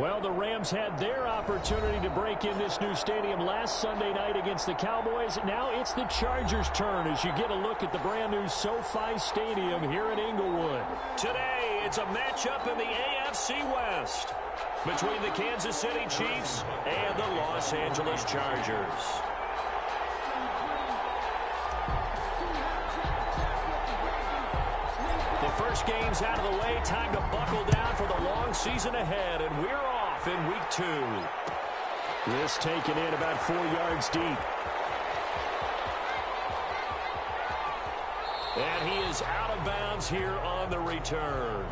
Well, the Rams had their opportunity to break in this new stadium last Sunday night against the Cowboys. Now it's the Chargers' turn as you get a look at the brand-new SoFi Stadium here at Inglewood. Today, it's a matchup in the AFC West between the Kansas City Chiefs and the Los Angeles Chargers. The first game's out of the way. Time to buckle down for the long season ahead, and we're off in week 2. This taken in about 4 yards deep. And he is out of bounds here on the return.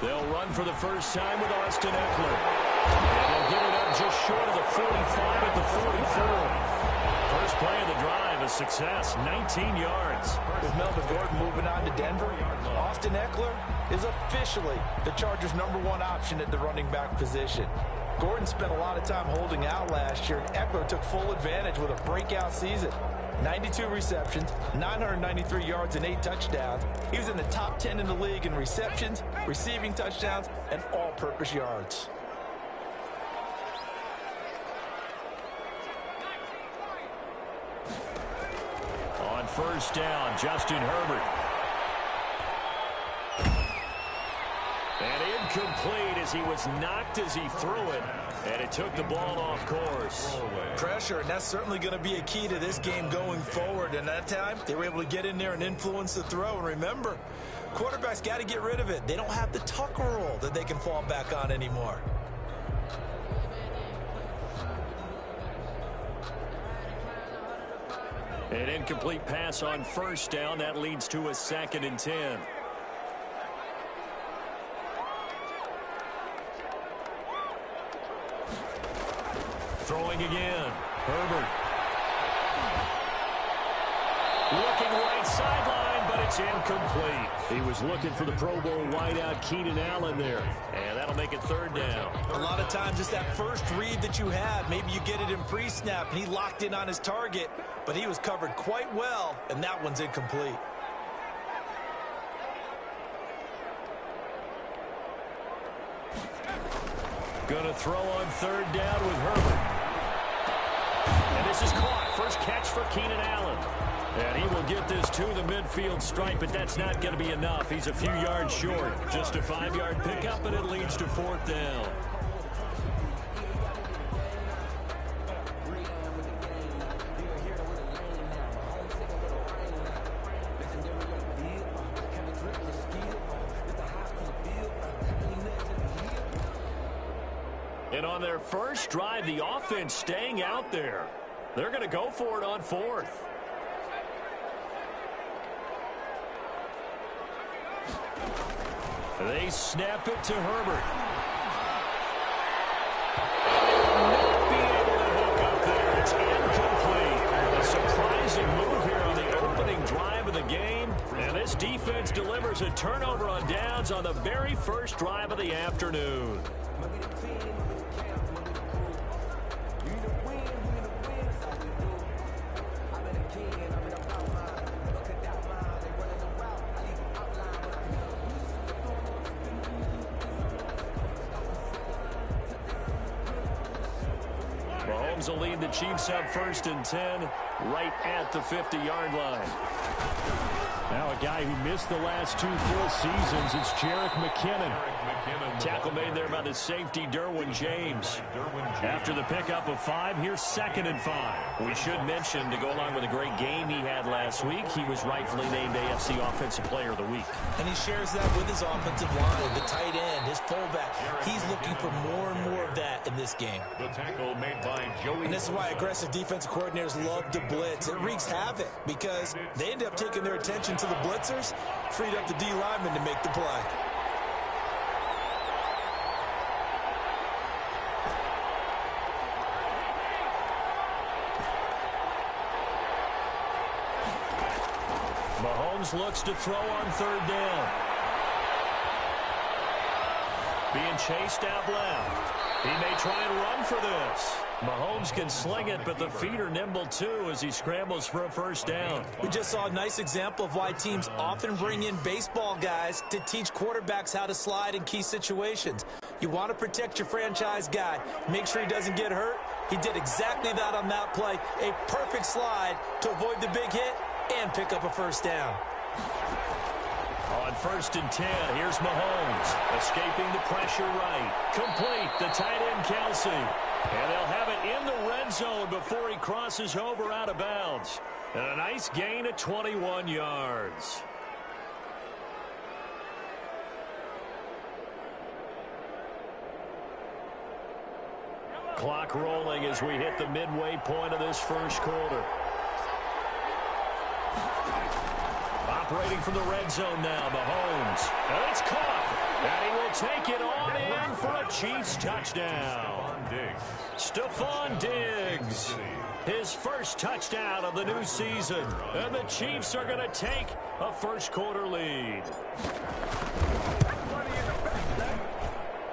They'll run for the first time with Austin Eckler. And they'll get it up just short of the 45 at the 44. First play of the drive, a success, 19 yards. With Melvin Gordon moving on to Denver, Austin Eckler is officially the Chargers' #1 option at the running back position. Gordon spent a lot of time holding out last year, and Eckler took full advantage with a breakout season. 92 receptions, 993 yards, and 8 touchdowns. He was in the top 10 in the league in receptions, receiving touchdowns, and all-purpose yards. On first down, Justin Herbert. And incomplete as he was knocked as he threw it, and it took the ball off course. Pressure, and that's certainly going to be a key to this game going forward. And that time, they were able to get in there and influence the throw. And remember, quarterbacks got to get rid of it. They don't have the Tucker rule that they can fall back on anymore. An incomplete pass on first down. That leads to a 2nd and 10. Throwing again. Herbert. Looking right sideline, but it's incomplete. He was looking for the Pro Bowl wideout Keenan Allen there. And that'll make it 3rd down. A lot of times it's that first read that you had. Maybe you get it in pre-snap, and he locked in on his target, but he was covered quite well, and that one's incomplete. Gonna throw on 3rd down with Herbert. And this is caught. First catch for Keenan Allen. And he will get this to the midfield stripe, but that's not going to be enough. He's a few yards short. Just a 5-yard pickup, and it leads to 4th down. And on their first drive, the offense staying out there. They're going to go for it on 4th. They snap it to Herbert. And they will not be able to hook up there. It's incomplete. A surprising move here on the opening drive of the game. And this defense delivers a turnover on downs on the very first drive of the afternoon. Mahomes will lead the Chiefs up 1st and 10 right at the 50-yard line. Now a guy who missed the last 2 full seasons is Jerick McKinnon. Tackle made there by the safety, Derwin James. After the pickup of 5, here's 2nd and 5. We should mention, to go along with a great game he had last week, he was rightfully named AFC Offensive Player of the Week. And he shares that with his offensive line, the tight end, his fullback. He's looking for more and more of that in this game. The tackle made by Joey. And this is why aggressive defensive coordinators love to blitz. It wreaks havoc because they end up taking their attention to the blitzers, freed up the D lineman to make the play. Mahomes looks to throw on third down. Being chased out left. He may try and run for this. Mahomes can sling it, but the feet are nimble too as he scrambles for a first down. We just saw a nice example of why teams often bring in baseball guys to teach quarterbacks how to slide in key situations. You want to protect your franchise guy. Make sure he doesn't get hurt. He did exactly that on that play. A perfect slide to avoid the big hit and pick up a first down. On 1st and 10, here's Mahomes. Escaping the pressure right. Complete, the tight end Kelsey. And they'll have it in the red zone before he crosses over out of bounds. And a nice gain of 21 yards. Clock rolling as we hit the midway point of this first quarter. Operating from the red zone now, Mahomes. And it's caught. And he will take it on in for a Chiefs touchdown. Stephon Diggs. His first touchdown of the new season. And the Chiefs are going to take a first quarter lead.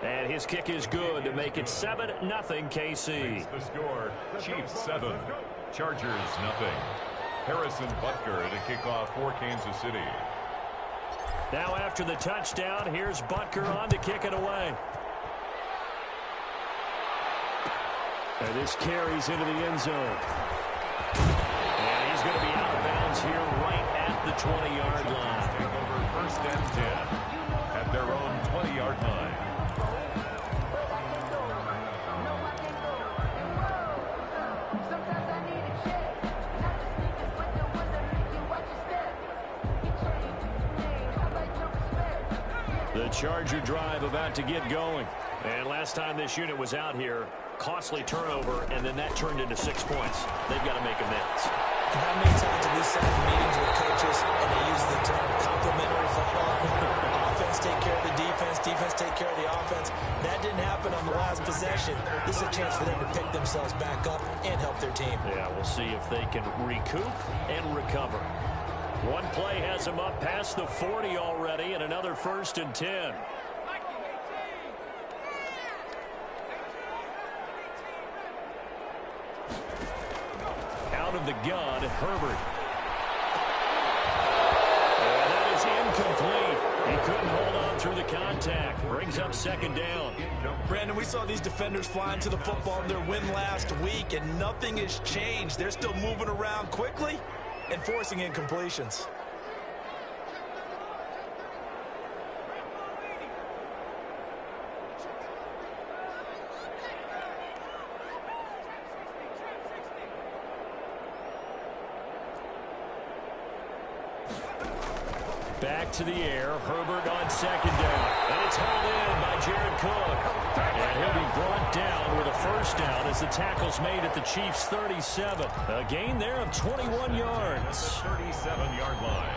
And his kick is good to make it 7-0 KC. The score, Chiefs 7, Chargers 0. Harrison Butker at a kickoff for Kansas City. Now after the touchdown, here's Butker on to kick it away. And this carries into the end zone. And he's going to be out of bounds here right at the 20-yard line. Take over 1st and 10 at their own 20-yard line. The Charger drive about to get going. And last time this unit was out here, costly turnover, and then that turned into 6 points. They've got to make amends. And how many times have we sat in meetings with coaches and they use the term complementary football? Offense take care of the defense, defense take care of the offense. That didn't happen on the last possession. This is a chance for them to pick themselves back up and help their team. Yeah, we'll see if they can recoup and recover. One play has him up past the 40 already, and another 1st and 10. Out of the gun, Herbert. And that is incomplete. He couldn't hold on through the contact. Brings up 2nd down. Brandon, we saw these defenders flying to the football in their win last week, and nothing has changed. They're still moving around quickly and forcing incompletions. Back to the air. Herbert on 2nd down. And it's held in by Jared Cook. And he'll be brought down with a first down as the tackle's made at the Chiefs' 37. A gain there of 21 yards. 37-yard line.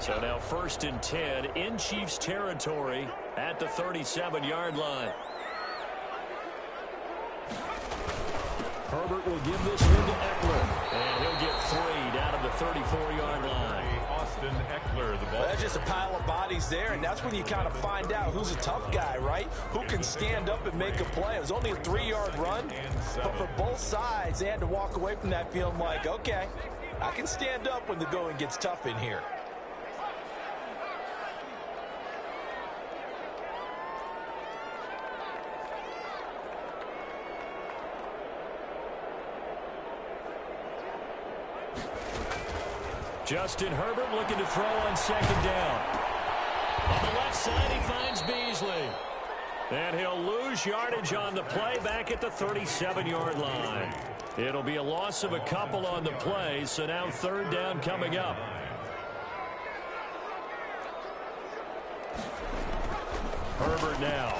So now 1st and 10 in Chiefs territory at the 37-yard line. Herbert will give this one to Eckler. And he'll get freed out of the 34-yard line. Austin Eckler, the ball. Well, that's just a pile of bodies there, and that's when you kind of find out who's a tough guy, right? Who can stand up and make a play. It was only a 3-yard run, but for both sides, they had to walk away from that feeling like, okay, I can stand up when the going gets tough in here. Justin Herbert looking to throw on 2nd down. On the left side, he finds Beasley. And he'll lose yardage on the play back at the 37-yard line. It'll be a loss of a couple on the play, so now 3rd down coming up. Herbert now.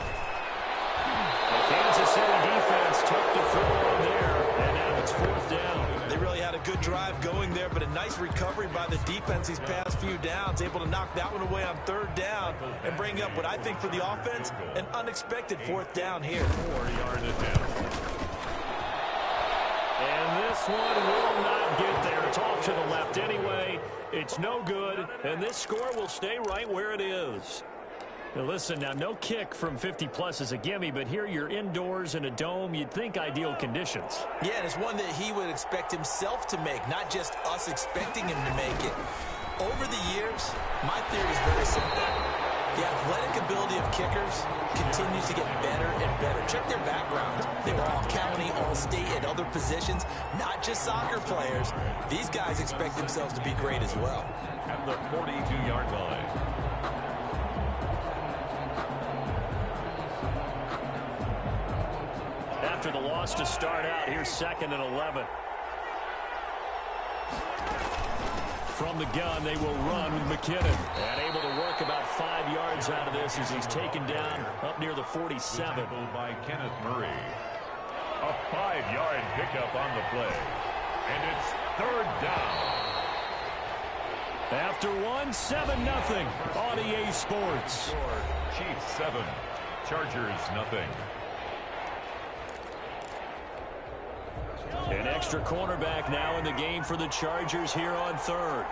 The Kansas City defense took the throw on there, and now it's 4th down. They really had a good drive going there, but a nice recovery by the defense these past few downs, able to knock that one away on third down and bring up what I think for the offense, an unexpected fourth down here. 4-yard attempt. And this one will not get there. It's off to the left anyway. It's no good, and this score will stay right where it is. Now listen, now no kick from 50-plus is a gimme, but here you're indoors in a dome. You'd think ideal conditions. Yeah, and it's one that he would expect himself to make, not just us expecting him to make it. Over the years, my theory is very simple. The athletic ability of kickers continues to get better and better. Check their backgrounds. They were all county, all state, at other positions, not just soccer players. These guys expect themselves to be great as well. At the 42-yard line. After the loss to start out, here's 2nd and 11. From the gun, they will run with McKinnon. And able to work about 5 yards out of this as he's taken down up near the 47. Tackled by Kenneth Murray. A 5-yard pickup on the play. And it's third down. After one, 7-0 on EA Sports. Chiefs 7, Chargers nothing. An extra cornerback now in the game for the Chargers here on third.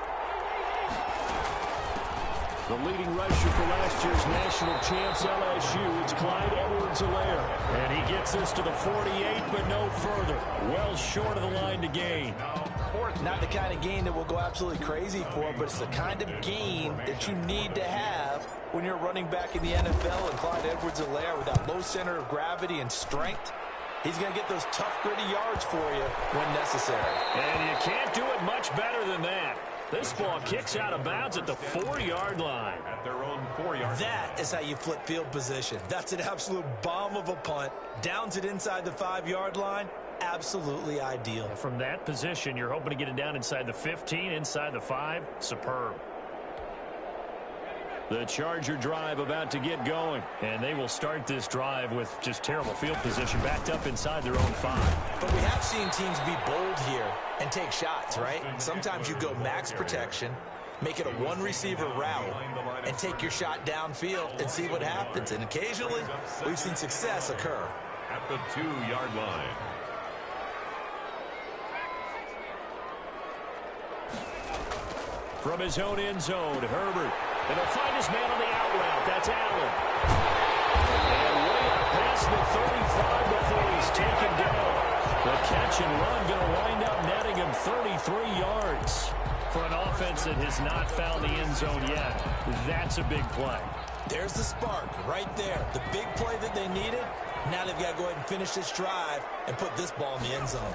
The leading rusher for last year's national champs LSU, it's Clyde Edwards-Helaire. And he gets this to the 48, but no further. Well short of the line to gain. Not the kind of gain that we'll go absolutely crazy for, but it's the kind of gain that you need to have when you're running back in the NFL. And Clyde Edwards-Helaire, with that low center of gravity and strength, he's going to get those tough, gritty yards for you when necessary. And you can't do it much better than that. This ball kicks out of bounds at the 4-yard line. At their own 4-yard. That is how you flip field position. That's an absolute bomb of a punt. Downs it inside the 5-yard line. Absolutely ideal. From that position, you're hoping to get it down inside the 15, inside the 5. Superb. The Charger drive about to get going, and they will start this drive with just terrible field position backed up inside their own 5. But we have seen teams be bold here and take shots, right? Sometimes you go max protection, make it a one-receiver route, and take your shot downfield and see what happens. And occasionally, we've seen success occur. At the 2-yard line. From his own end zone, Herbert. And he'll find his man on the out route. That's Allen. And way up past the 35 before he's taken down. The catch and run going to wind up netting him 33 yards. For an offense that has not found the end zone yet, that's a big play. There's the spark right there. The big play that they needed. Now they've got to go ahead and finish this drive and put this ball in the end zone.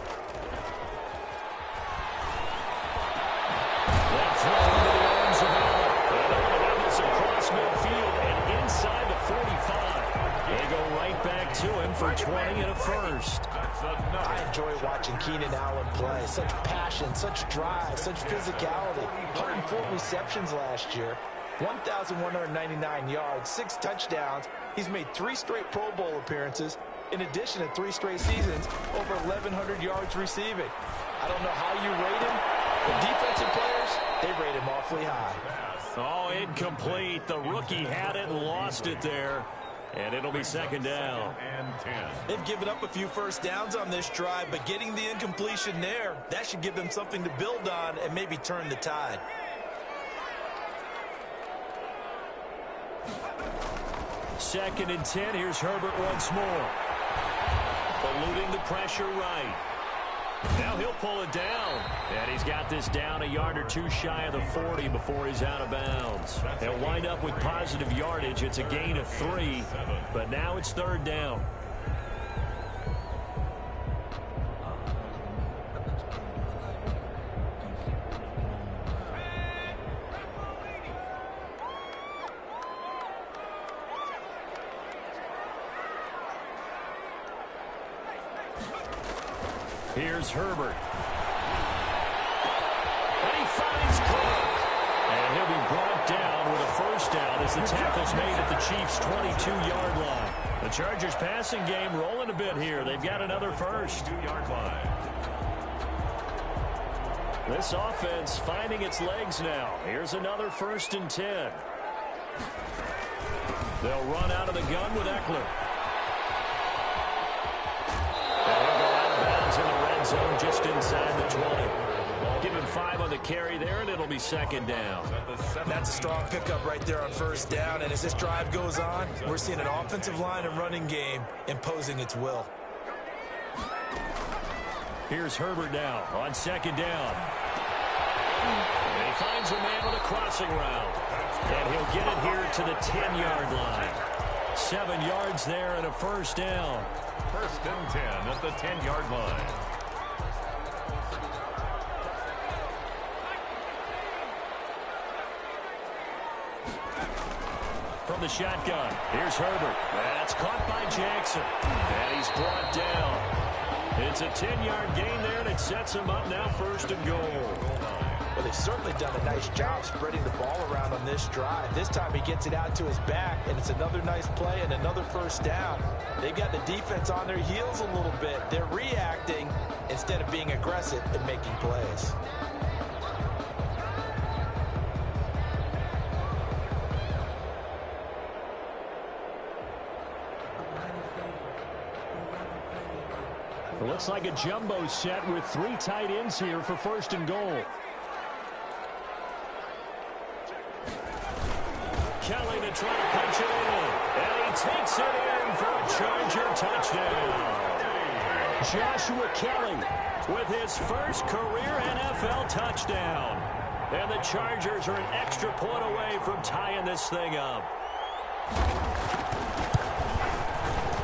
That throw into the arms of Allen. And they're going to have this across midfield and inside the 45. They go right back to him for 20 and a first. I enjoy watching Keenan Allen play. Such passion, such drive, such physicality. 104 receptions last year. 1,199 yards, 6 touchdowns. He's made 3 straight Pro Bowl appearances, in addition to 3 straight seasons, over 1,100 yards receiving. I don't know how you rate him, but defensive players, they rate him awfully high. Oh, incomplete. The rookie had it and lost it there. And it'll be second down. And 10. They've given up a few first downs on this drive, but getting the incompletion there, that should give them something to build on and maybe turn the tide. Second and 10. Here's Herbert once more. Eluding the pressure right. Now he'll pull it down. And he's got this down a yard or two shy of the 40 before he's out of bounds. He'll wind up with positive yardage. It's a gain of 3, but now it's third down. Here's Herbert. And he finds Cook. And he'll be brought down with a first down as the tackle's made at the Chiefs' 22-yard line. The Chargers passing game rolling a bit here. They've got another first. 2-yard line. This offense finding its legs now. Here's another 1st and 10. They'll run out of the gun with Eckler. And he'll go out of bounds in the red zone just inside the 20. Give him 5 on the carry there, and it'll be 2nd down. That's a strong pickup right there on 1st down. And as this drive goes on, we're seeing an offensive line and running game imposing its will. Here's Herbert now on 2nd down. And he finds a man with a crossing route. And he'll get it here to the 10-yard line. 7 yards there and a 1st down. 1st and 10 at the 10-yard line. From the shotgun, here's Herbert. That's caught by Jackson. And he's brought down. It's a 10-yard gain there, and it sets him up now 1st and goal. Well, they've certainly done a nice job spreading the ball around on this drive. This time he gets it out to his back, and it's another nice play and another 1st down. They've got the defense on their heels a little bit. They're reacting instead of being aggressive and making plays. It looks like a jumbo set with 3 tight ends here for 1st and goal. Kelly to try to punch it in. And he takes it in for a Charger touchdown. Joshua Kelly with his first career NFL touchdown. And the Chargers are an extra point away from tying this thing up.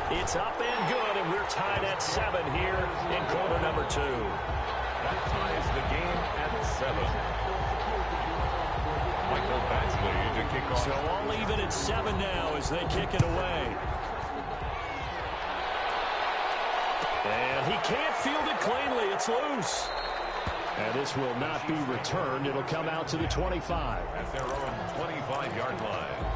It's up and good, and we're tied at 7 here in quarter number 2. That ties the game at 7. Michael Batchley to kick off. So all even at 7 now as they kick it away. And he can't field it cleanly. It's loose. And this will not be returned. It'll come out to the 25. At their own 25-yard line.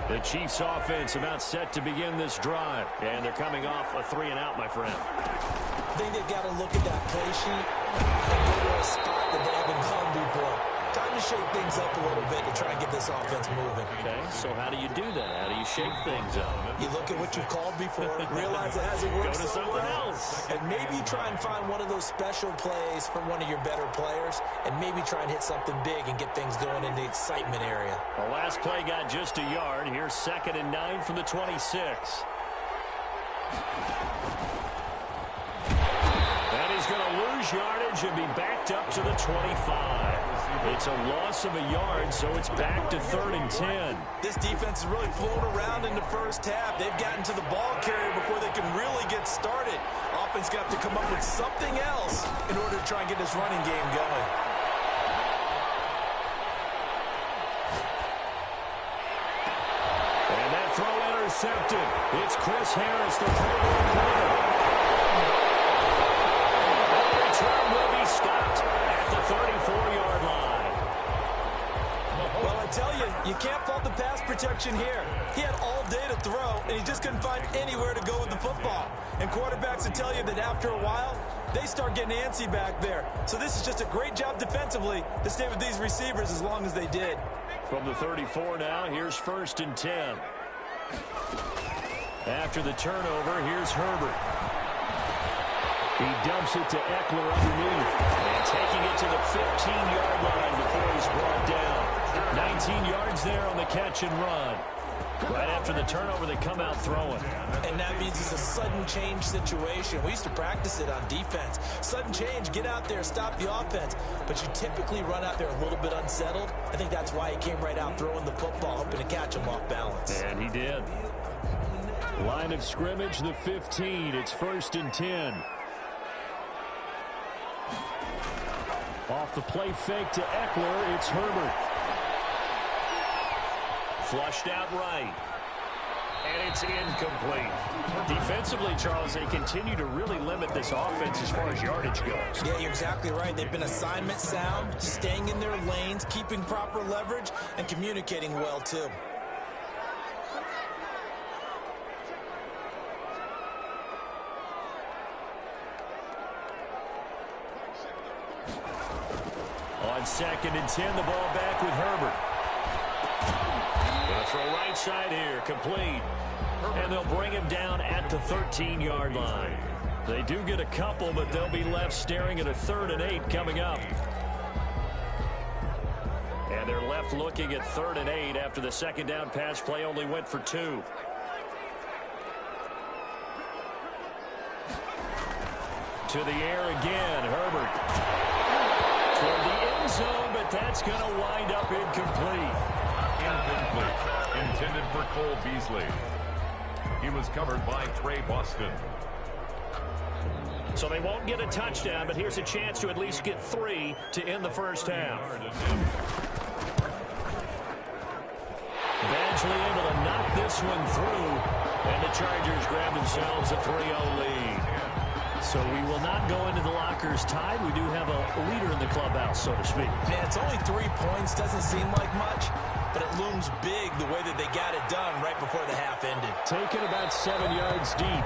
The Chiefs offense about set to begin this drive. And they're coming off a 3-and-out, my friend. I think they've got to look at that play sheet and go to a spot that they haven't gone before. Time to shake things up a little bit to try and get this offense moving. Okay, so how do you do that? How do you shake things up? You look at what you called before, realize it hasn't worked Go to so something well, else. and maybe try and find one of those special plays from one of your better players, and maybe try and hit something big and get things going in the excitement area. The last play got just a yard. Here's 2nd and 9 from the 26. And he's going to lose yardage and be backed up to the 25. It's a loss of a yard, so it's back to 3rd and 10. This defense has really flown around in the first half. They've gotten to the ball carrier before they can really get started. Offense got to come up with something else in order to try and get this running game going. And that throw intercepted. It's Chris Harris, the third corner. And the return will be stopped at the 34-yard line. Well, I tell you, you can't fault the pass protection here. He had all day to throw, and he just couldn't find anywhere to go with the football. And quarterbacks will tell you that after a while, they start getting antsy back there. So this is just a great job defensively to stay with these receivers as long as they did. From the 34 now, here's 1st and 10. After the turnover, here's Herbert. He dumps it to Eckler underneath. And taking it to the 15-yard line before he's brought down. 19 yards there on the catch and run. Right after the turnover, they come out throwing. And that means it's a sudden change situation. We used to practice it on defense. Sudden change, get out there, stop the offense. But you typically run out there a little bit unsettled. I think that's why he came right out throwing the football, hoping to catch him off balance. And he did. Line of scrimmage, the 15. It's 1st and 10. Off the play fake to Eckler, it's Herbert. Flushed out right. And it's incomplete. Defensively, Charles, they continue to really limit this offense as far as yardage goes. Yeah, you're exactly right. They've been assignment sound, staying in their lanes, keeping proper leverage, and communicating well, too. On 2nd and 10, the ball back with Herbert. Gonna throw right side here, complete. And they'll bring him down at the 13-yard line. They do get a couple, but they'll be left staring at a 3rd and 8 coming up. And they're left looking at 3rd and 8 after the second down pass play only went for 2. To the air again, Herbert. Toward the end zone, but that's going to wind up incomplete. Incomplete. Intended for Cole Beasley. He was covered by Trey Boston. So they won't get a touchdown, but here's a chance to at least get 3 to end the first half. Eventually able to knock this one through, and the Chargers grab themselves a 3-0 lead. So we will not go into the lockers tied. We do have a leader in the clubhouse, so to speak. Man, it's only 3 points. Doesn't seem like much, but it looms big the way that they got it done right before the half ended. Taken about 7 yards deep.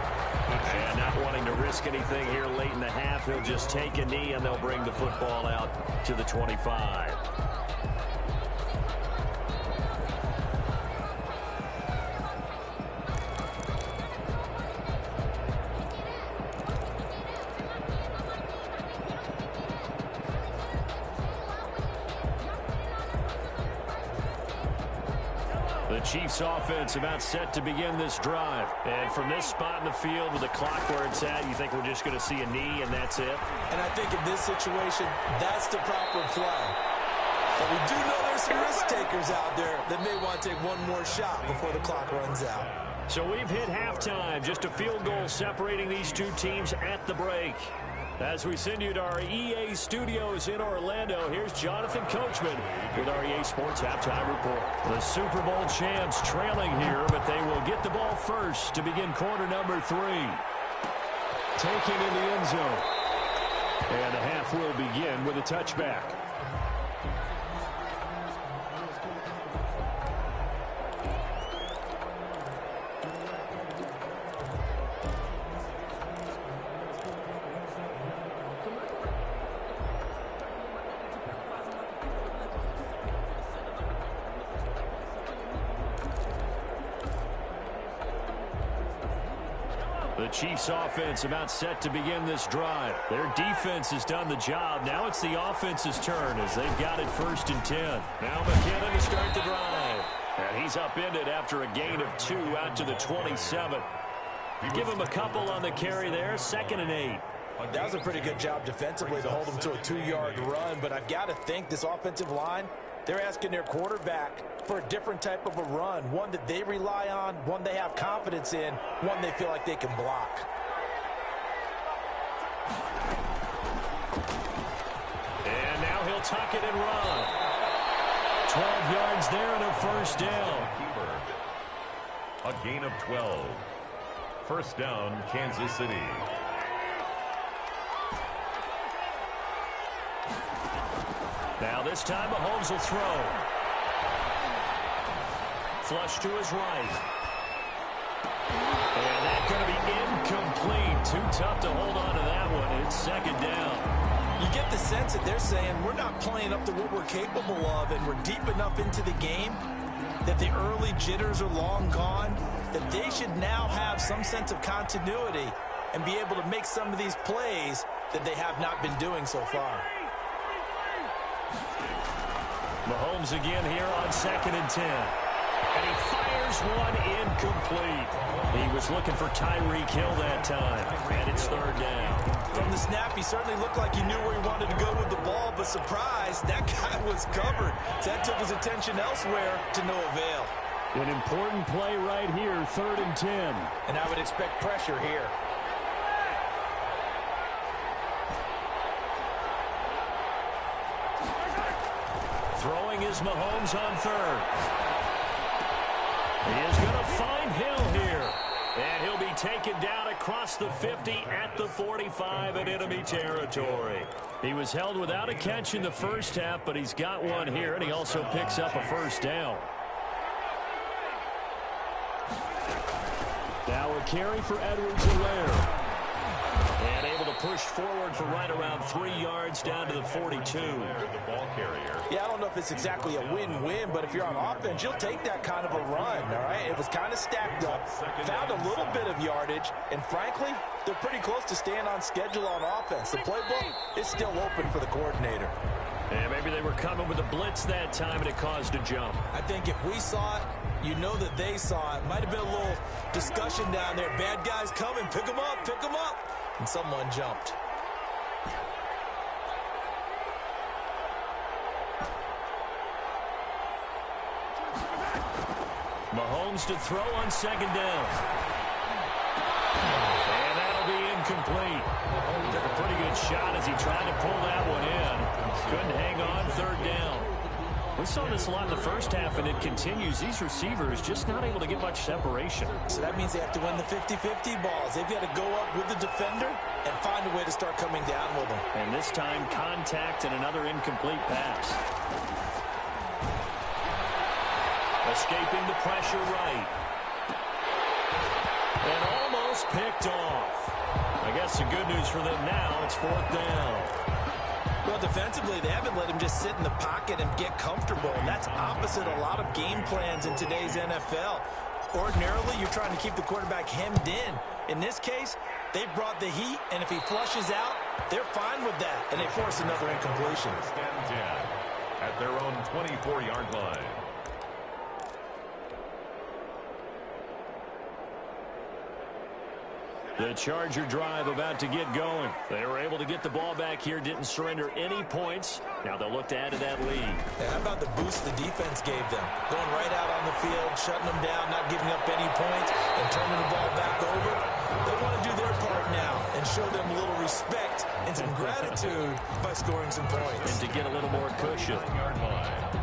And not wanting to risk anything here late in the half, he'll just take a knee, and they'll bring the football out to the 25. The Chiefs offense about set to begin this drive. And from this spot in the field with the clock where it's at, you think we're just going to see a knee and that's it? And I think in this situation, that's the proper play. But we do know there's some risk takers out there that may want to take one more shot before the clock runs out. So we've hit halftime. Just a field goal separating these two teams at the break. As we send you to our EA studios in Orlando, here's Jonathan Coachman with our EA Sports Halftime Report. The Super Bowl champs trailing here, but they will get the ball first to begin quarter number 3. Taken in the end zone. And the half will begin with a touchback. The Chiefs offense about set to begin this drive. Their defense has done the job. Now it's the offense's turn as they've got it 1st and 10. Now McKinnon to start the drive. And he's upended after a gain of 2 out to the 27. Give him a couple on the carry there. 2nd and 8. That was a pretty good job defensively to hold him to a 2-yard run, but I've got to think this offensive line, they're asking their quarterback for a different type of a run, one that they rely on, one they have confidence in, one they feel like they can block. And now he'll tuck it and run. 12 yards there and a 1st down. A gain of 12. 1st down, Kansas City. Now this time Mahomes will throw. Flush to his right. And that's going to be incomplete. Too tough to hold on to that one. It's 2nd down. You get the sense that they're saying we're not playing up to what we're capable of, and we're deep enough into the game that the early jitters are long gone, that they should now have some sense of continuity and be able to make some of these plays that they have not been doing so far. Mahomes again here on 2nd and 10. And he fires one incomplete. He was looking for Tyreek Hill that time. And it's 3rd down. From the snap, he certainly looked like he knew where he wanted to go with the ball, but surprise, that guy was covered. So that took his attention elsewhere to no avail. An important play right here, 3rd and 10. And I would expect pressure here. Throwing is Mahomes on 3rd. He is going to find Hill here. And he'll be taken down across the 50 at the 45 in enemy territory. He was held without a catch in the first half, but he's got one here, and he also picks up a 1st down. Now a carry for Edwards-Helaire. And able to pushed forward for right around 3 yards down to the 42. The ball carrier. Yeah, I don't know if it's exactly a win-win, but if you're on offense, you'll take that kind of a run, all right? It was kind of stacked up, found a little bit of yardage, and frankly, they're pretty close to staying on schedule on offense. The playbook is still open for the coordinator. And maybe they were coming with a blitz that time, and it caused a jump. I think if we saw it, you know that they saw it. Might have been a little discussion down there. Bad guys coming, pick them up, pick them up. And someone jumped. Mahomes to throw on second down. And that'll be incomplete. Took a pretty good shot as he tried to pull that one in. Couldn't hang on third down. We saw this a lot in the first half, and it continues. These receivers just not able to get much separation. So that means they have to win the 50-50 balls. They've got to go up with the defender and find a way to start coming down with them. And this time, contact and another incomplete pass. Escaping the pressure right. And almost picked off. I guess the good news for them now, it's fourth down. Well, defensively, they haven't let him just sit in the pocket and get comfortable. And that's opposite a lot of game plans in today's NFL. Ordinarily, you're trying to keep the quarterback hemmed in. In this case, they brought the heat, and if he flushes out, they're fine with that. And they force another incompletion. Stand 10 at their own 24-yard line. The Charger drive about to get going. They were able to get the ball back here, didn't surrender any points. Now they'll look to add to that lead. Yeah, how about the boost the defense gave them? Going right out on the field, shutting them down, not giving up any points, and turning the ball back over. They want to do their part now and show them a little respect and some gratitude by scoring some points. And to get a little more cushion. Yard line.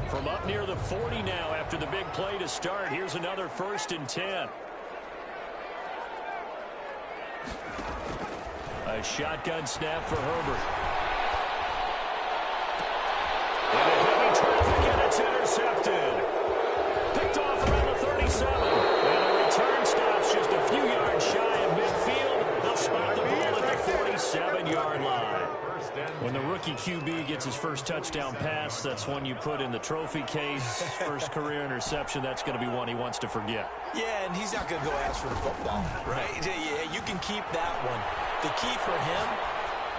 From up near the 40 now after the big play to start. Here's another 1st and 10. A shotgun snap for Herbert. And a heavy traffic, and it's intercepted. Picked off around the 37. And the return stops just a few yards shy of midfield. They'll spot the ball at the 47-yard line. When the rookie QB gets his first touchdown pass, that's one you put in the trophy case. First career interception, that's going to be one he wants to forget. Yeah, and he's not going to go ask for the football, right? Yeah, you can keep that one. The key for him,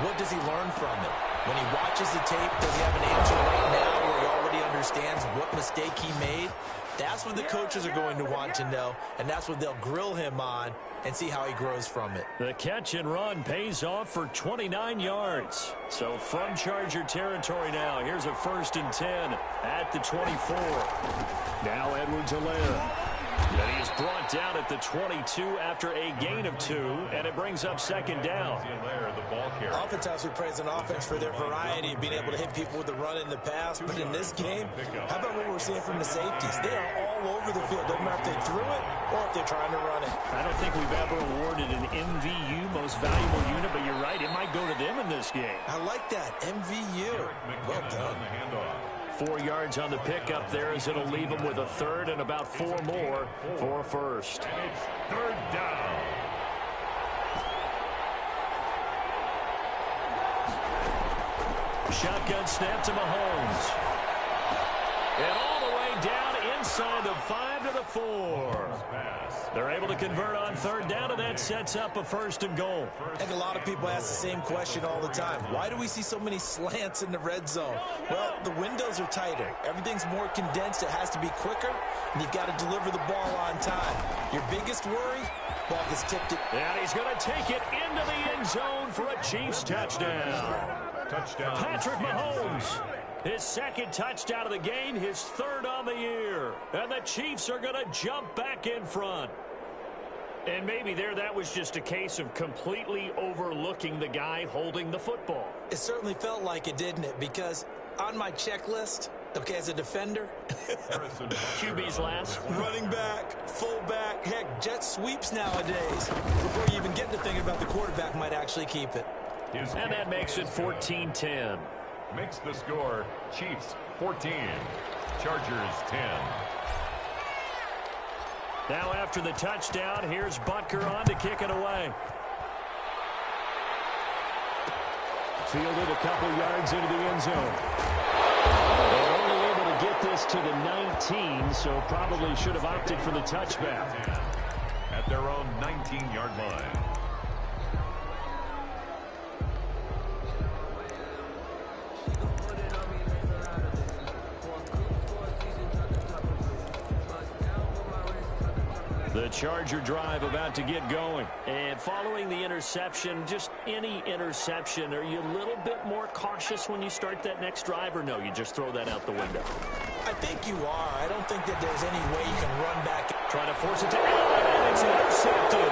what does he learn from it? When he watches the tape, does he have an answer right now where he already understands what mistake he made? That's what the coaches are going to want to know, and that's what they'll grill him on and see how he grows from it. The catch and run pays off for 29 yards. So from Charger territory now, here's a 1st and 10 at the 24. Now Edwards-Helaire. And he is brought down at the 22 after a gain of 2, and it brings up second down. Oftentimes we praise an offense for their variety of being able to hit people with the run in the pass, but in this game, how about what we're seeing from the safeties? They are all over the field. Doesn't matter if they threw it or if they're trying to run it. I don't think we've ever awarded an MVU, most valuable unit, but you're right, it might go to them in this game. I like that, MVU. Well done. 4 yards on the pickup there as it'll leave them with a 3rd and about 4 more for a 1st. And it's 3rd down. Shotgun snap to Mahomes. And all the way down inside the 5 to the 4. They're able to convert on 3rd down, and that sets up a 1st and goal. I think a lot of people ask the same question all the time. Why do we see so many slants in the red zone? Well, the windows are tighter. Everything's more condensed. It has to be quicker, and you've got to deliver the ball on time. Your biggest worry, ball gets tipped. And he's going to take it into the end zone for a Chiefs touchdown. Patrick Mahomes. His 2nd touchdown of the game, his 3rd on the year. And the Chiefs are going to jump back in front. And maybe that was just a case of completely overlooking the guy holding the football. It certainly felt like it, didn't it? Because on my checklist, okay, as a defender, QB's last. Running back, fullback, heck, jet sweeps nowadays. Before you even get to thinking about the quarterback might actually keep it. And that makes it 14-10. Makes the score Chiefs 14, Chargers 10. Now after the touchdown, here's Butker on to kick it away. Fielded a couple yards into the end zone. They're only able to get this to the 19, so probably should have opted for the touchback. At their own 19-yard line. The Charger drive about to get going. And following the interception, just any interception, are you a little bit more cautious when you start that next drive, or no, you just throw that out the window? I think you are. I don't think that there's any way you can run back. Trying to force it to Allen, and it's intercepted.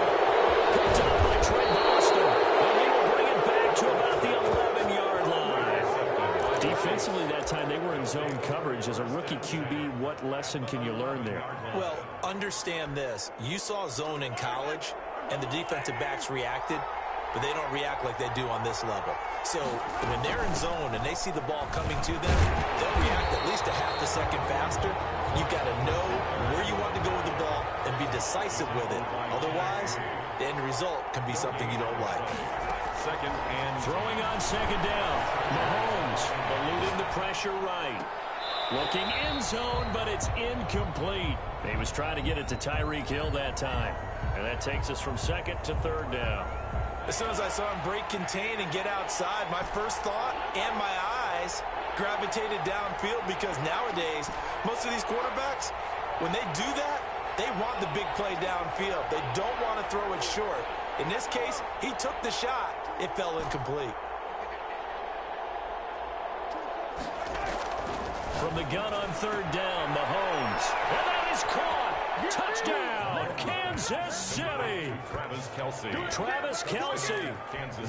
Picked up by Trey Boston. And he will bring it back to about the 11-yard line. Defensively that time, they were in zone coverage. As a rookie QB, what lesson can you learn there? Well, understand this. You saw zone in college, and the defensive backs reacted, but they don't react like they do on this level. So when they're in zone and they see the ball coming to them, they'll react at least a half a second faster. You've got to know where you want to go with the ball and be decisive with it. Otherwise, the end result can be something you don't like. Second and throwing on second down. Mahomes eluding the pressure right. Looking in zone, but it's incomplete. He was trying to get it to Tyreek Hill that time. And that takes us from second to third down. As soon as I saw him break contain and get outside, my first thought and my eyes gravitated downfield, because nowadays, most of these quarterbacks, when they do that, they want the big play downfield. They don't want to throw it short. In this case, he took the shot. It fell incomplete. From the gun on third down, Mahomes. And that is caught. Touchdown, Kansas City. Travis Kelce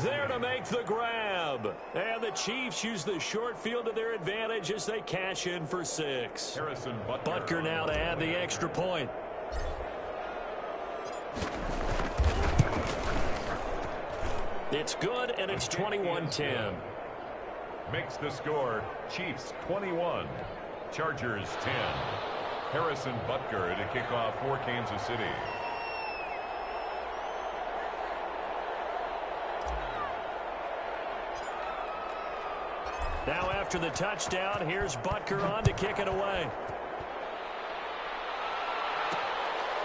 there to make the grab. And the Chiefs use the short field to their advantage as they cash in for 6. Butker now to add the extra point. It's good, and it's 21-10. Makes the score Chiefs 21, Chargers 10. Harrison Butker to kick off for Kansas City. Now after the touchdown, here's Butker on to kick it away.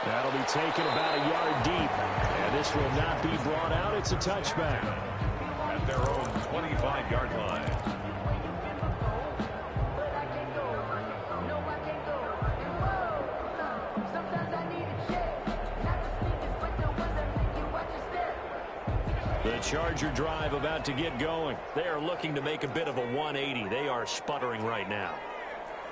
That'll be taken about a yard deep. And this will not be brought out. It's a touchback. At their own 25-yard line. The Charger drive about to get going. They are looking to make a bit of a 180. They are sputtering right now.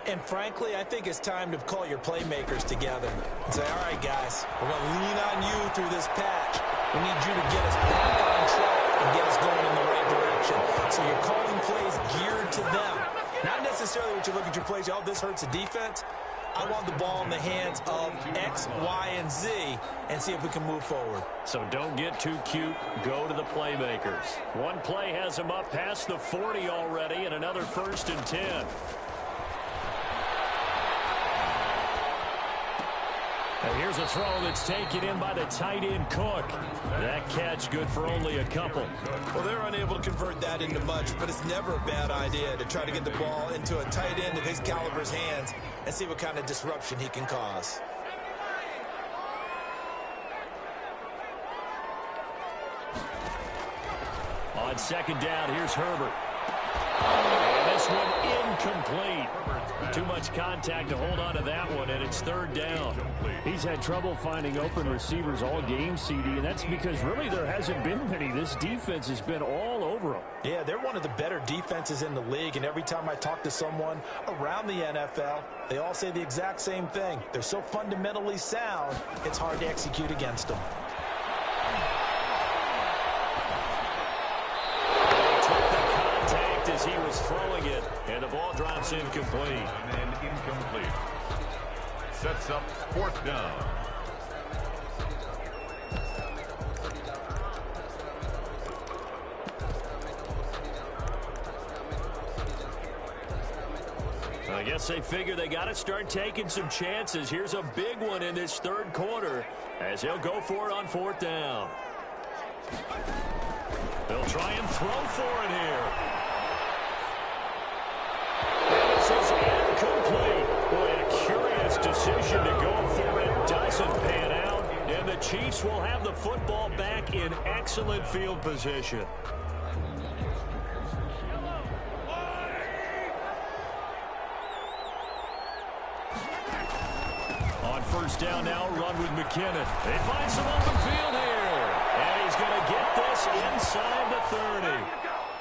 And frankly, I think it's time to call your playmakers together and say, all right, guys, we're going to lean on you through this patch. We need you to get us back on track and get us going in the right direction. So you're calling plays geared to them. Not necessarily what you look at your plays, oh, this hurts the defense. I want the ball in the hands of X, Y, and Z and see if we can move forward. So don't get too cute. Go to the playmakers. One play has them up past the 40 already, and another 1st and 10. And here's a throw that's taken in by the tight end Cook. That catch good for only a couple. Well, they're unable to convert that into much, but it's never a bad idea to try to get the ball into a tight end of his caliber's hands and see what kind of disruption he can cause. On second down, here's Herbert. And this one incomplete. Too much contact to hold on to that one, and it's 3rd down. He's had trouble finding open receivers all game, CD, and that's because really there hasn't been many. This defense has been all over them. Yeah, they're one of the better defenses in the league, and every time I talk to someone around the NFL, they all say the exact same thing. They're so fundamentally sound, it's hard to execute against them. As he was throwing it, and the ball drops incomplete. And then incomplete. Sets up 4th down. I guess they figure they got to start taking some chances. Here's a big one in this third quarter as he'll go for it on fourth down. They'll try and throw for it here. And this is incomplete. Boy, a curious decision to go for it. Doesn't pan out. And the Chiefs will have the football back in excellent field position. On first down now, run with McKinnon. They find some open field here. And he's going to get this inside the 30.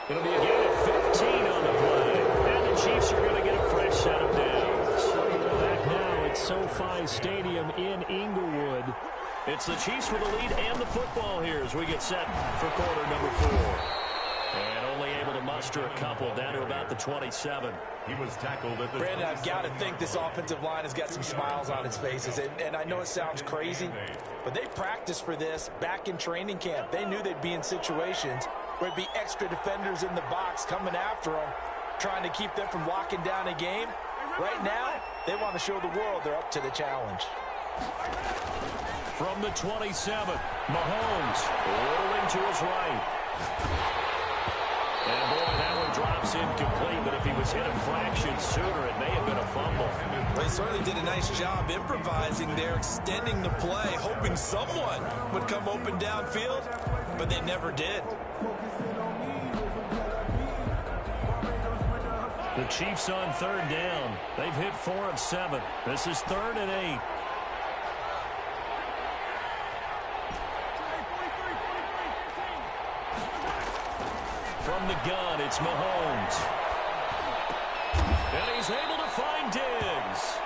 It'll be a gain of 15 on the play. And the Chiefs are going to get a fresh set of downs. Back now at SoFi Stadium in Inglewood. It's the Chiefs with the lead and the football here as we get set for quarter number 4. And only able to muster a couple down to about the 27. He was tackled at the Brandon, I've got to think this offensive line has got some smiles on its faces. And I know it sounds crazy, but they practiced for this back in training camp. They knew they'd be in situations where there'd be extra defenders in the box coming after them, trying to keep them from locking down a game. Right now, they want to show the world they're up to the challenge. From the 27, Mahomes rolling to his right. And boy, that one drops incomplete, but if he was hit a fraction sooner, it may have been a fumble. They certainly did a nice job improvising there, extending the play, hoping someone would come open downfield, but they never did. The Chiefs on third down. They've hit 4 of 7. This is 3rd and 8. From the gun, it's Mahomes. And he's able to find Diggs.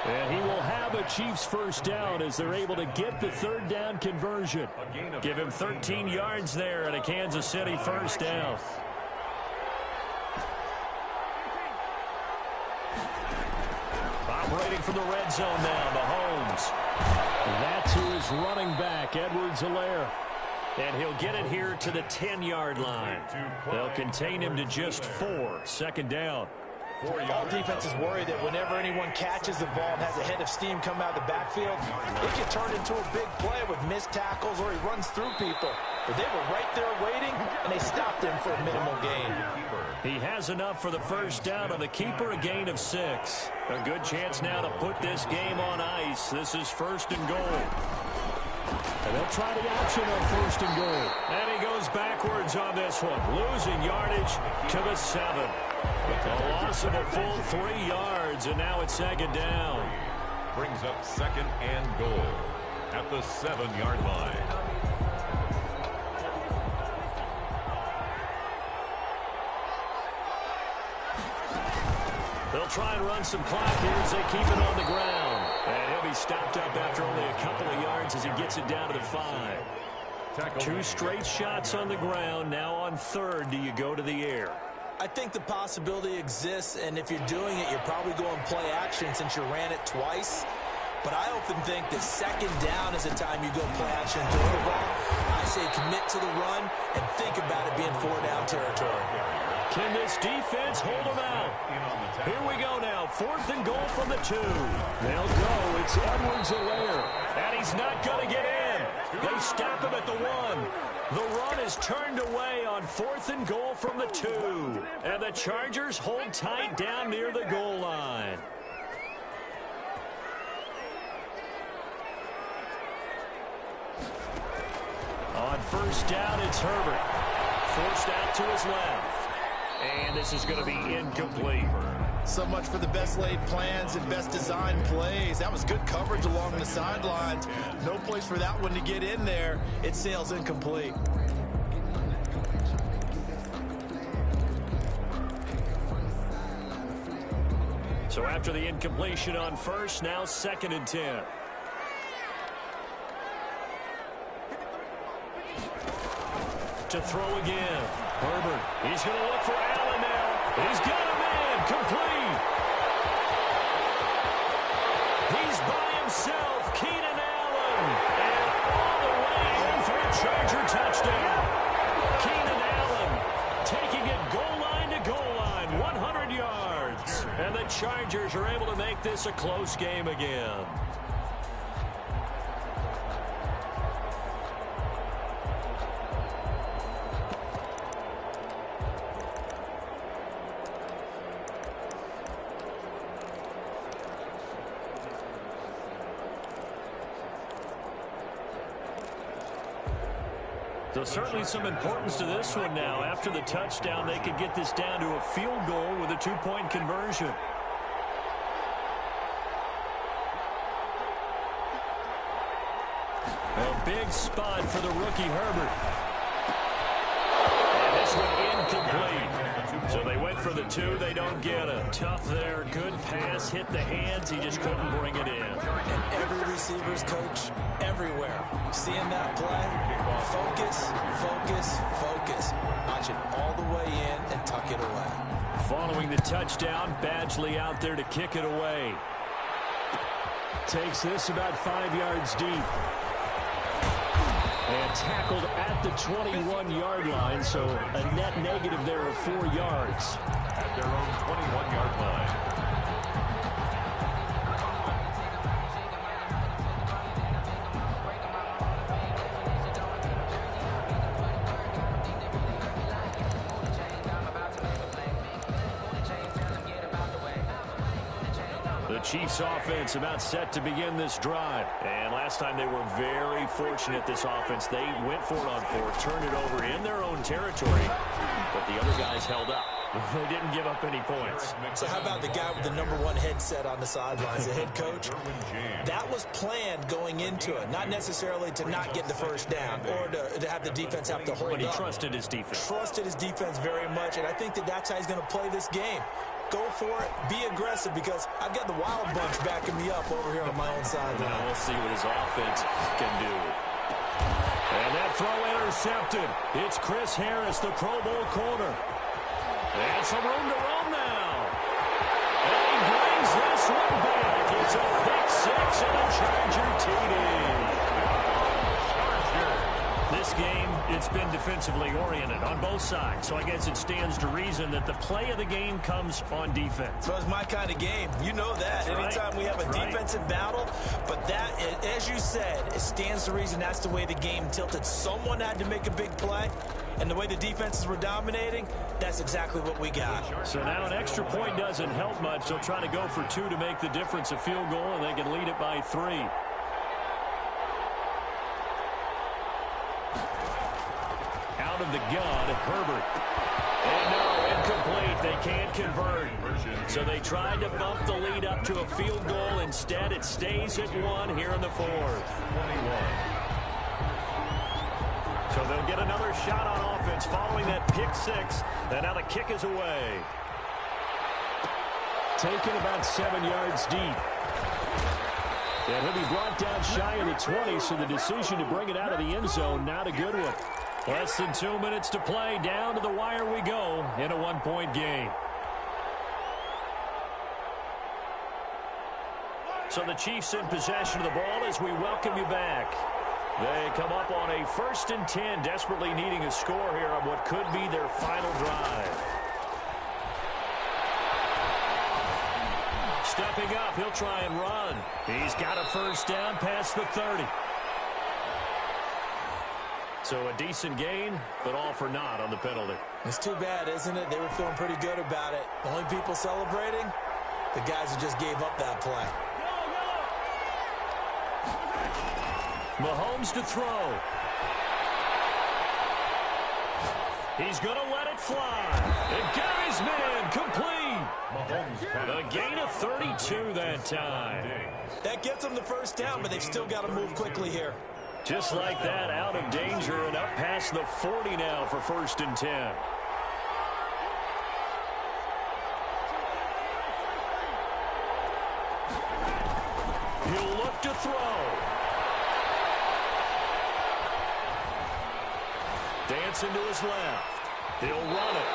And he will have a Chiefs first down as they're able to get the 3rd down conversion. Give him 13 yards there and a Kansas City first down. Operating from the red zone now, Mahomes. That's who is running back, Edwards-Helaire. And he'll get it here to the 10-yard line. They'll contain him to just 4. Second down. All defenses worry that whenever anyone catches the ball and has a head of steam come out of the backfield, it can turn into a big play with missed tackles or he runs through people. But they were right there waiting, and they stopped him for a minimal gain. He has enough for the first down on the keeper, a gain of 6. A good chance now to put this game on ice. This is 1st and goal. And they'll try the option on 1st and goal. And he goes backwards on this one, losing yardage to the 7. A loss of a full 3 yards, and now it's 2nd down. Brings up 2nd and goal at the 7-yard line. They'll try and run some clock here as they keep it on the ground. And he'll be stopped up after only a couple of yards as he gets it down to the 5. 2 straight shots on the ground. Now on 3rd, do you go to the air? I think the possibility exists, and if you're doing it, you're probably going play action since you ran it twice. But I often think that 2nd down is the time you go play action and throw the ball. I say commit to the run and think about it being 4-down territory. Can this defense hold them out? Here we go now. 4th and goal from the 2. They'll go. It's Edwards-Helaire. And he's not going to get in. They stop him at the 1. The run is turned away on 4th and goal from the 2. And the Chargers hold tight down near the goal line. On first down, it's Herbert. Forced out to his left. And this is going to be incomplete. So much for the best laid plans and best designed plays. That was good coverage along the sidelines. No place for that one to get in there. It sails incomplete. So after the incompletion on first, now 2nd and 10. To throw again. Herbert. He's going to look for Allen now. He's got him in. Complete. He's by himself. Keenan Allen. And all the way in for a Charger touchdown. Keenan Allen taking it goal line to goal line. 100 yards. And the Chargers are able to make this a close game again. So certainly some importance to this one now. After the touchdown, they could get this down to a field goal with a two-point conversion. A big spot for the rookie Herbert. And this one incomplete. So they went for the two. They don't get it. Tough there. Good pass. Hit the hands. He just couldn't bring it in. And every receiver's coach everywhere. Seeing that play, focus, focus, focus. Watch it all the way in and tuck it away. Following the touchdown, Badgley out there to kick it away. Takes this about 5 yards deep. And tackled at the 21-yard line, so a net negative there of 4 yards. At their own 21-yard line. The Chiefs offense about set to begin this drive. And last time they were very fortunate, this offense. They went for it on fourth, turned it over in their own territory, but the other guys held up. They didn't give up any points. So how about the guy with the #1 headset on the sidelines, the head coach? That was planned going into it, not necessarily to not get the first down or to have the defense have to hold up. But he trusted his defense. Trusted his defense very much, and I think that's how he's going to play this game. Go for it. Be aggressive, because I've got the wild bunch backing me up over here on my own side. Now we'll see what his offense can do. And that throw intercepted. It's Chris Harris, the Pro Bowl corner. And some room to roam now. And he brings this one back. It's a pick six and a Charger TD. This game, it's been defensively oriented on both sides, so I guess it stands to reason that the play of the game comes on defense. So it's my kind of game. You know that. Anytime we have a defensive battle, but that, as you said, it stands to reason that's the way the game tilted. Someone had to make a big play, and the way the defenses were dominating, that's exactly what we got. So now an extra point doesn't help much. They'll try to go for two to make the difference a field goal, and they can lead it by 3. Out of the gun, Herbert. And no, incomplete. They can't convert. So they tried to bump the lead up to a field goal. Instead, it stays at 1 here in the fourth. 21. So they'll get another shot on offense following that pick six. And now the kick is away. Taken about 7 yards deep. And he'll be brought down shy of the 20, so the decision to bring it out of the end zone, not a good one. Less than 2 minutes to play. Down to the wire we go in a one-point game. So the Chiefs in possession of the ball as we welcome you back. They come up on a 1st and 10, desperately needing a score here on what could be their final drive. Stepping up, he'll try and run. He's got a first down past the 30. So a decent gain, but all for naught on the penalty. It's too bad, isn't it? They were feeling pretty good about it. The only people celebrating, the guys who just gave up that play. Mahomes to throw. He's going to let it fly. And got his man complete. A gain of 32 that time. That gets them the first down, but they've still got to move quickly here. Just like that, out of danger and up past the 40 now for 1st and 10. He'll look to throw. Dancing to his left. He'll run it.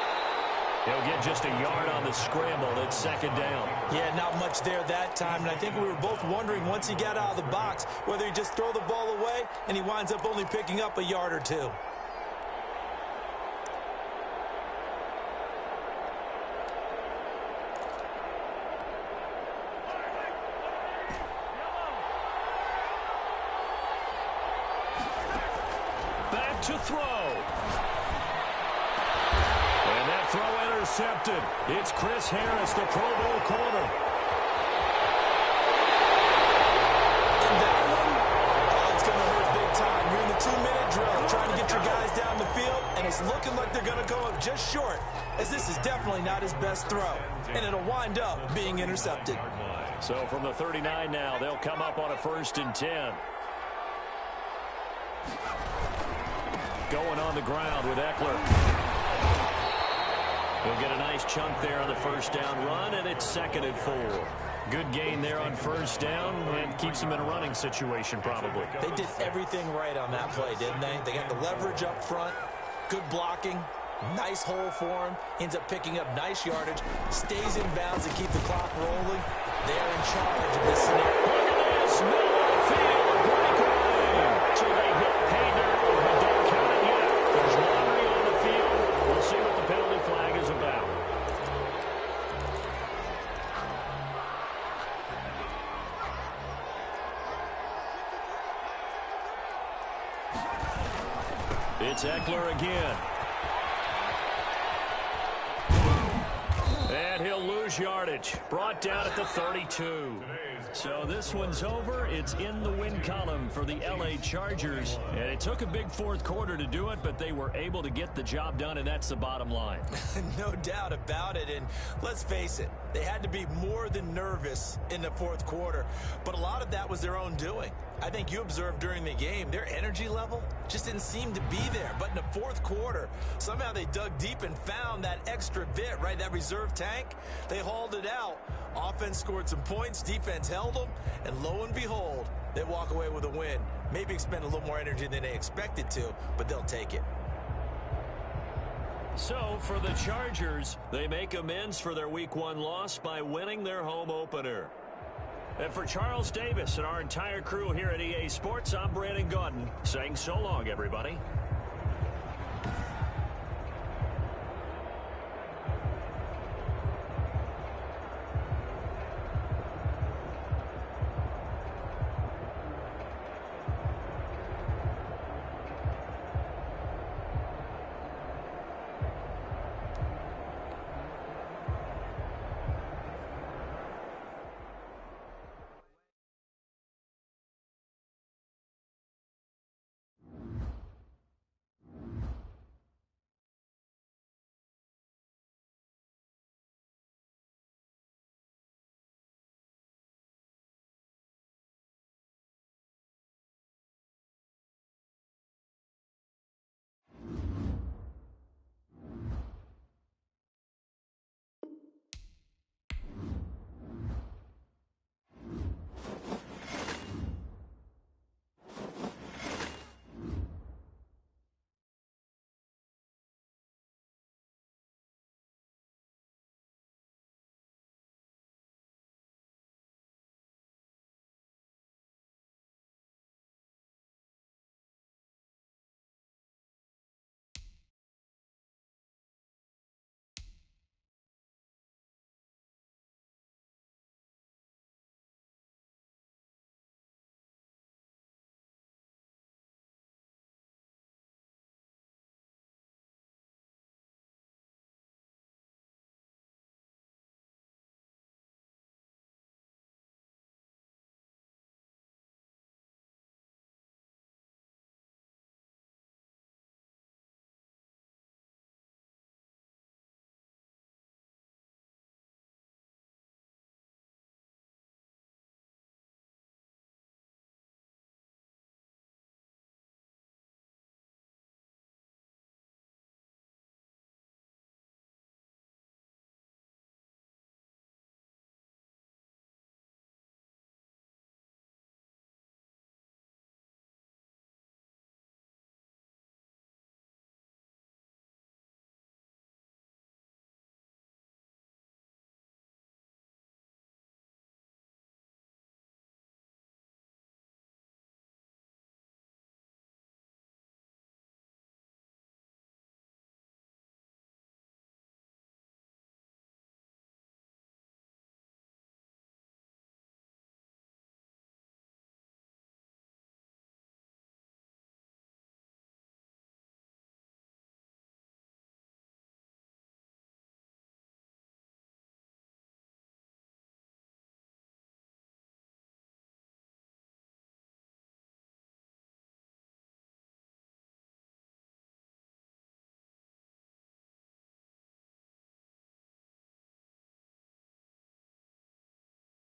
He'll get just a yard on the scramble. It's 2nd down. Yeah, not much there that time. And I think we were both wondering once he got out of the box whether he just throw the ball away and he winds up only picking up a yard or 2. set to throw. And that throw intercepted. It's Chris Harris, the Pro Bowl corner. And that one, it's going to hurt big time. You're in the 2-minute drill, trying to get your guys down the field, and it's looking like they're going to go up just short, as this is definitely not his best throw, and it'll wind up being intercepted. So from the 39 now, they'll come up on a 1st and 10. Going on the ground with Eckler. He'll get a nice chunk there on the 1st down run, and it's 2nd and 4. Good gain there on 1st down, and keeps them in a running situation probably. They did everything right on that play, didn't they? They got the leverage up front, good blocking, nice hole for him, ends up picking up nice yardage, stays in bounds to keep the clock rolling. They're in charge of this scenario. Look at this, middle of the field, breakaway. So they hit pay dirt, but don't count it yet. There's lottery on the field. We'll see what the penalty flag is about. It's Eckler again. And he'll lose yardage. Brought down at the 32. So this one's over. It's in the win column for the LA Chargers. And it took a big 4th quarter to do it, but they were able to get the job done, and that's the bottom line. No doubt about it. And let's face it, they had to be more than nervous in the 4th quarter. But a lot of that was their own doing. I think you observed during the game, their energy level just didn't seem to be there. But in the 4th quarter, somehow they dug deep and found that extra bit, right, that reserve tank. They hauled it out. Offense scored some points, defense held them, and lo and behold, they walk away with a win. Maybe expend a little more energy than they expected to, but they'll take it. So for the Chargers, they make amends for their Week 1 loss by winning their home opener. And for Charles Davis and our entire crew here at EA Sports, I'm Brandon Gaudin saying so long, everybody.